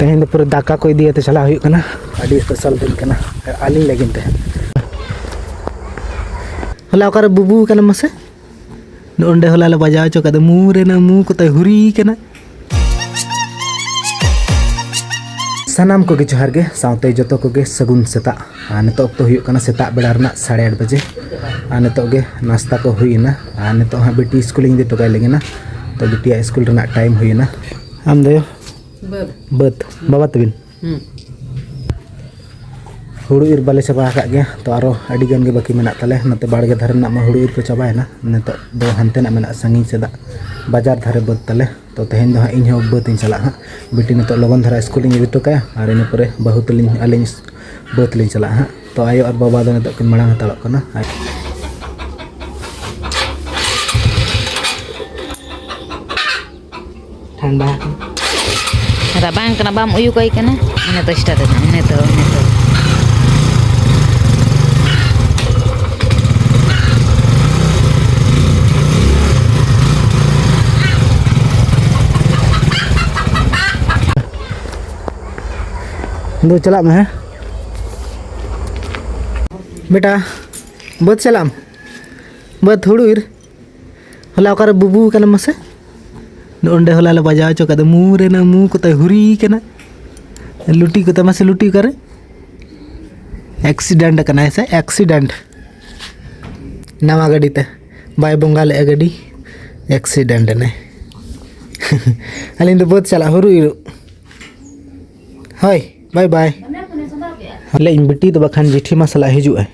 तेहन पूरा दाका को इदी ते चला हुई कना अडी स्पेशल दिन कना आलिंग लगिन ते होला ओकर बुबू कना मसे नोंडे होला ले बजाव चो कदे मुंह रे ना मुंह को ते हुरी कना सानाम को जोहार गे साउते जतो को गे सगुन सेता नितो तो हुई कना सेता बेड़ा रना 8:30 बजे नितो गे नाश्ता को हुईना नितो हा बेटी स्कूलिंग दे टोकाय लेगिना तो बेटिया स्कूल रना टाइम हुईना आम दयो बत बाबा तबिन हुड़ू इर बाले चाबा का गया तो आरो अडी गन गे बाकी मेना तले नते बाड़गे धारे ना मा हुड़ू इर को चाबायना नितो दो हंते ना मेना संगी सेदा बाजार धारे बत तले तो तेहन दो इन हो बत इन चला हा बेटी नितो लगन धारा स्कूलिंग इदी टोकाय आर इन परे बहु तलिन आलिन बत लिन चला हा तो आयो और बाबा दो नितो किन मड़ांग हताड़ो कना ठंडा rabang kena bam uyu koi kena ini to start ini to दो चला में है बेटा बहुत चलाम बहुत हुड़ूर होला ओकर बुबू कना मसे नोंडे होला ले बजाव चो कदे मुंह रे ना मुंह को ते हुरी कना लुटी को तमसे लुटी करे एक्सीडेंट कना ऐसे एक्सीडेंट नवा गाड़ी ते बाय बंगा ले गाड़ी एक्सीडेंट ने अलिन तो बहुत चला हुरू इरु हाय बाय बाय ले इन बेटी तो बखान जिठी मा सला हिजु है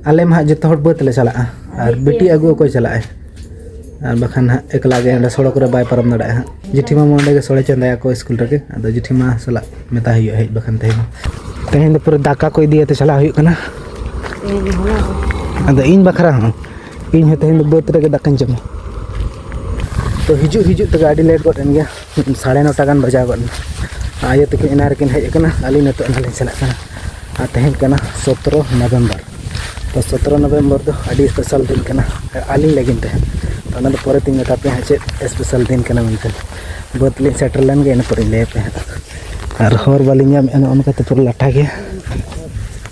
आले मा जतो हट बत ले चला और बेटी अगु को चला है और बखान एकला गे सड़क रे बाय परम दड़ा जिठी मा मोंडे गे सड़े चंदाया को स्कूल रे अदो जिठी मा सला मेता हुई है बखान तेहन पूरा दाका को इदी ते चला हुई कना अदो इन बखरा हूं इन हे तेहन बत रे दाकान जम तो हिजु हिजु ते गाड़ी लेट गन गया 9:30 गान बजा गन आयो तक इना रे किन हेज कना आली नतो नाले चला कना आ तेहन कना 17 नवंबर तो 17 नवंबर दो अडी स्पेशल दिन कना आली लगिन ते तो परे तीन पे चे स्पेशल दिन कना मनते बतली सेटर लेन गे परे ले पे और हर बालिंग उनकाते पूरा लाटा गया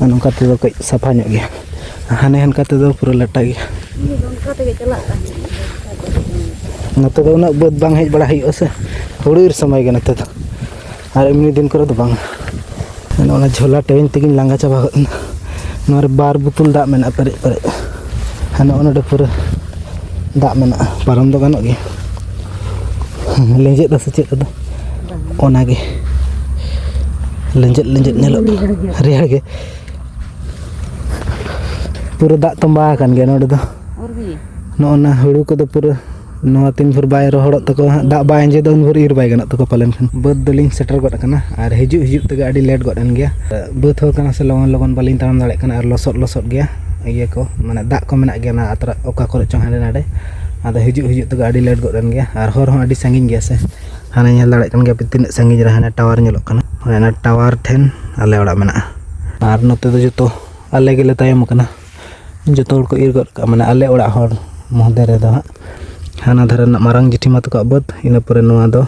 उनकाते दो कई सफा ᱧᱚᱜ गया हाने हनकाते दो पूरा लाटा गया नते दो उना बद बांग हेज बड़ा हुई से हुड़ू इर समय गे नते दो और एमनी दिन करे दो बांग ओना झोला टेविन तगिन लांगा चाबा नोर बार बुतुल दा मेना परे परे हाने ओना पूरा दा मेना पारम दो गानो गे लेंजेत दा सचेत दो ओना गे लेंजेत लेंजेत नेलो रेहाड़ गे पूरा दा तंबा कान गे नोड दो नोना हुड़ू को दो पूरा नोआ तीन भर बाय रोहड़ तको दा बाय जे दो भर इर बाय गानो तको पालन खन बद दलिन सेटर गड कना और हिजु हिजु तगे आडी लेट गड एन गया बद हो कना से लगन लगन बालिन ताम दाड़े कना और लसट लसट गया ये को माने दा को मेना गया ना अतरा ओका करे चों हाडे नाडे आदा हिजु हिजु तो गाड़ी लेट गन गया और हर हो अडी संगिन गया से हाने नेल दाड़े कन गया तिन संगिन रे हाने टावर नेलो कना हाने टावर ठेन आले ओड़ा मेना और नते दो जतो आले गेले तायम कना जतो को इर गद का माने आले ओड़ा हर मोहदे रे दो हाना धारा ना मारंग जिठी मा तको बद इना परे नोआ दो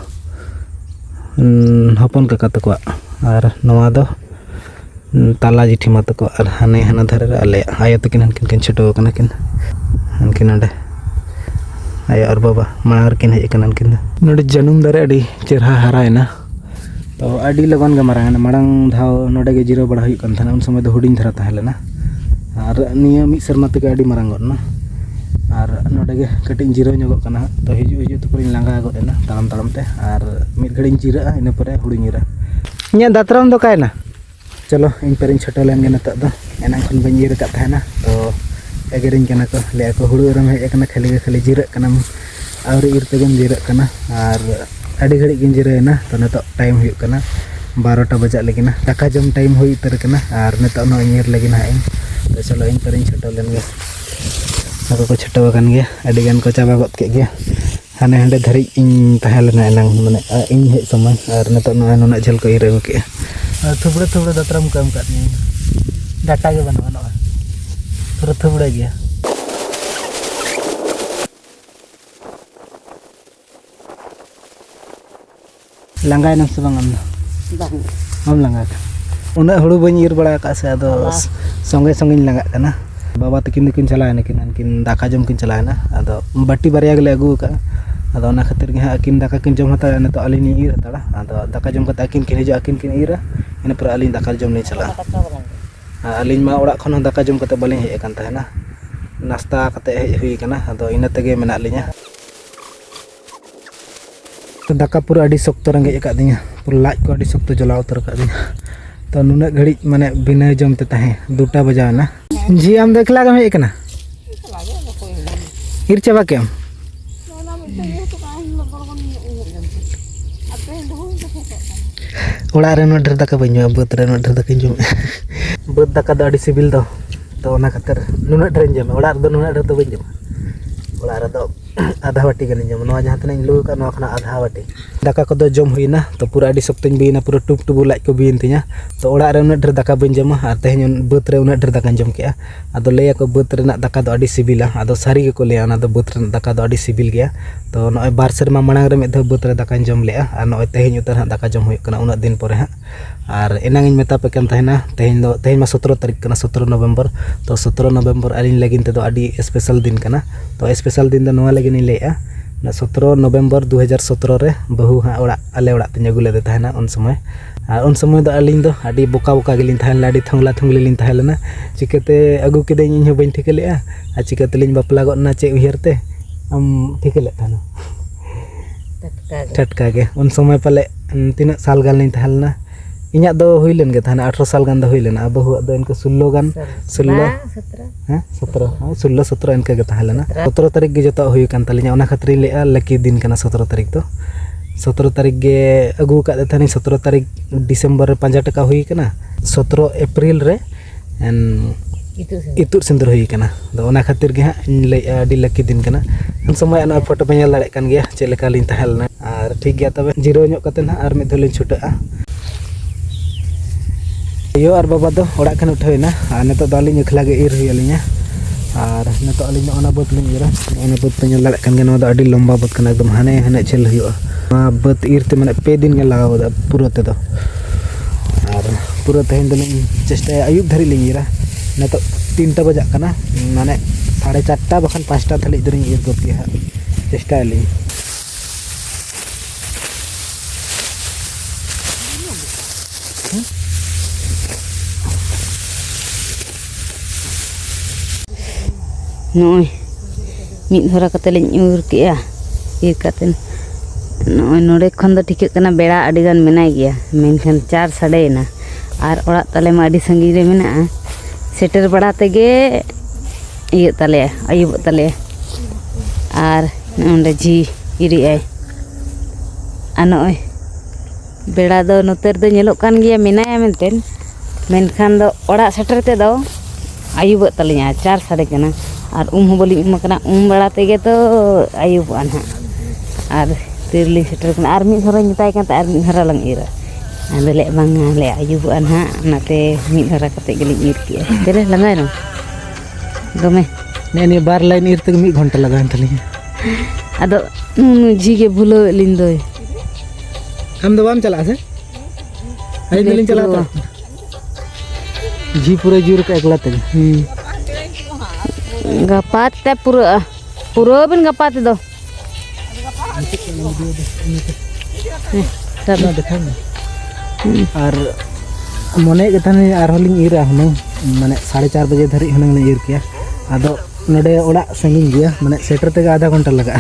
हपन काका तको और नोआ दो ताला जिठी मा तको और हाने हाना धारे रे आले आयो तकिन हनकिन किन छटो कना किन हनकिन नडे आयो और बाबा मार किन हेज कना हनकिन नडे जनुम दारे अडी चेरहा हरायना तो अडी लगन गे मारांग मारंग धाव नडे गे जिरो बड़ा हुई कन थाना उन समय दो हुडिन धरा ताहेलेना और निया मी शर्मा तके अडी मारंग गना और नोडे गे कटिंग जिरो ᱧᱚᱜᱚᱜ कना तो हिजु हिजु तो पुरिन लांगा गना ताम ताम ते और मिड घड़िन जिरा इन परे हुडिनिरा nya दातराम दो कायना चलो इन परिन छटो लेन गे नत दो एना खन बन जिर का थाना तो एगेरिन कना को ले को हुडु रम हे कना खाली खाली जिरा कना और इर तेगन जिरा कना और अडी घड़ी गिन जिरेना तो नत टाइम हुई कना 12टा बजा लेगिना दाका जम टाइम हुई तर कना और नत नो इर लेगिना तो चलो इन परिन छटो लेन गे को छटो कान गया अडी गान को चाबा गद के गया हाने हंडे धरी इन तहलेना एनांग माने इन हे समय और नतो नोना झल को इरे के थुबड़े थुबड़े दतरम कम का डाटा के बना पूरा थुबड़े गया Langgai nam sebang am. Bang. Mam langga. Una huru bañ ir bड़ा का से आदो संगे संगे langga kana. Baba takin dikin चलाएना किन दाका जम किन चलाएना आदो बाटी बारिया गेले अगु का आदो ना खातिर गे अकिन दाका किन जम हता न तो अलिनी ir तड़ा आदो दाका जम कता अकिन किन हिजो अकिन किन ira इन पर अलिन दाका जम नहीं चला अलिन मा ओड़ा खन दाका जम कते बलिन हेज कान ताहेना नाश्ता कते हेज हुई kana आदो इन तगे मेना लिया तो दाका पूरा अडी सख्त रंगे का दिया पूरा लाज को अडी सख्त जला उतर का दिया तो नुना घड़ी माने बिना जमते ताहे 2टा बजाना जी आम देखला गम हे कना हिर चाबा के आम ओड़ा रे नो ढेर दाका बइन बत रे नो ढेर दाका जम बत दाका दो अडी सिबिल दो तो ओना खातिर नुना ढेर जम ओड़ा रे दो नुना ढेर तो बइन जम ओड़ा रे दो आधा बाटी गन जम नो जहां तने लु का नो खना आधा बाटी दाका को दो जम हुईना तो पूरा अडी सख्तन बीना पूरा टुप टुबु लाज को बीन तिया तो ओड़ा रे उना ढेर दाका बइन जम आ तेहन बत रे उना ढेर दाका जम के आदो लेया को बत रेना दाका दो अडी सिबिला आदो सारी के को लेया ना दो बत रेना दाका दो अडी सिबिल गया तो नय बार सेरमा मांग रे मेद बत रे दाका जम लेया आ नय तेहन उतर हा दाका जम हुई कना उना दिन परे हा और एनांग इन मेता पे कन तहना तेहन मा 17 तारीख कना 17 नवंबर तो 17 नवंबर अलिन लगिन ते दो अडी स्पेशल दिन कना तो स्पेशल दिन दो नवा लगिन लेया 17 नवंबर 2017 रे बहु हा ओड़ा आले ओड़ा ते अगु लेदे तहना उन समय दो अलिन दो अडी बोका बोका गेलिन तहन लाडी थंगला थंगली लिन तहलना चिकते अगु केदे इन हो बइन ठिकलेआ आ चिकते लिन बापला गना चे उहिरते हम ठिकले तहना टटका के उन समय पले तीना साल गान लिन तहलना इन्या दो हुइलेन गे थाना 18 साल गान दो हुइलेन अब बहु दो इनके 16 गान 16 हां 17 16 17 इनके गे ताहलेना 17 तारीख गे जतो हुई कान तालिया ओना खातिर लेआ लकी दिन कना 17 तारीख तो 17 तारीख गे अगु का दे थानी 17 तारीख दिसंबर रे 5 टका हुई कना 17 अप्रैल रे इतुर सिंदूर हुई कना दो ओना खातिर गे हां लेआ अडी लकी दिन कना उन समय अना फोटो पे लाड़े कान गया चे लेका लिन ताहलना और ठीक गया तबे जीरो ᱧᱚᱜ कते ना और मिद धलिन छुटाआ यो और बाबा दो ओड़ा खान उठावेना नेतो दो अलिन एखला गे ir हुई अलिना और नेतो अलिन ओना बत लिन इरा ओना बत पे लाड़े कान गे नो दो अडी लंबा बत कना एकदम हाने हाने चल हुआ बत ir ते माने 2 दिन गे लगाव पूरा ते दो और पूरा तेहन दलिन चेष्टा आयुब धरी लिन इरा नेतो 3टा बजा कना माने 4:30 बखन 5टा धली दरिन ir गत गया चेष्टा लिन नोय मिद हरा कते लिन उर केया ir कते नोय नोडे खन दो ठिके कना बेड़ा अडी गान मेनाय गया मेनखान 4 साडेना और ओड़ा तले मा अडी संगी रे मेना सेटर बड़ा तेगे इय तले आयुब तले और नोंडे जी इरी आय अनोय बेड़ा दो नोतर दो नेलो कान गया मेनाय मेनतेन मेनखान दो ओड़ा सेटर ते दो आयुब तलिया 4 साड़े कना और हो बोली कना बड़ा तेगे तो आयुब ना और तिरली सेटर कना और मिद हरा निताय कान और मिद हरा लंग इरा आदले बांगाले आयुब ना नाते मिद हरा कते गेली इर के तेरे लंगाय नो दमे ने बार लाइन इर तक 1 घंटा लगान तलिया आदो जी के भूलो लिन दो हम दो बाम चला से आई दिलिन चला तो जी पूरा जुर का एकला ते गपात ते पूरा बिन गपात दो और मने के थाने आर होलिन इरा हनो माने 4:30 बजे धरी हनो इर किया आदो नडे ओड़ा संगिन गया माने सेटर ते आधा घंटा लगा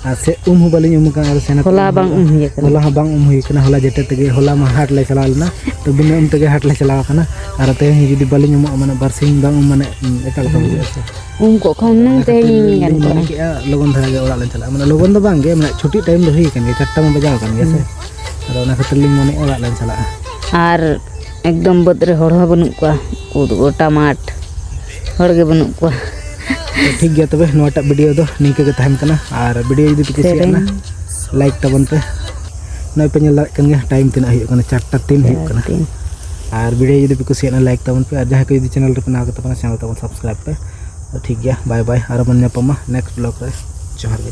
आ से हो बलिन का और सेना होला बांग हुई कना होला बांग हुई कना होला जेटे ते होला मा हाट ले चला लेना तो बिना ते हाट ले चला कना और ते जुदी बलिन माने बारसिंग बांग माने एटा को को खन ते गन के लगन धरा ओड़ा ले चला माने लगन दो बांग गे माने छुट्टी टाइम दो हुई कन गे 4टा में बजाव कन गे से और ओना खातिर लिन मने ओड़ा ले चला और एकदम बद रे हड़ बनु को गोटा माठ हड़ गे बनु को तो ठीक गया तबे नोटा वीडियो दो निके के तहन कना और वीडियो यदि पे कुसियाना लाइक तबन पे नय पे नेल कन गे टाइम तिना हुई कना 4:03 हुई कना और वीडियो यदि पे कुसियाना लाइक तबन पे और जहां को यदि चैनल रे पे ना तबन चैनल तबन सब्सक्राइब पे तो ठीक गया बाय बाय और मन नेक्स्ट ब्लॉग रे जोहार गे।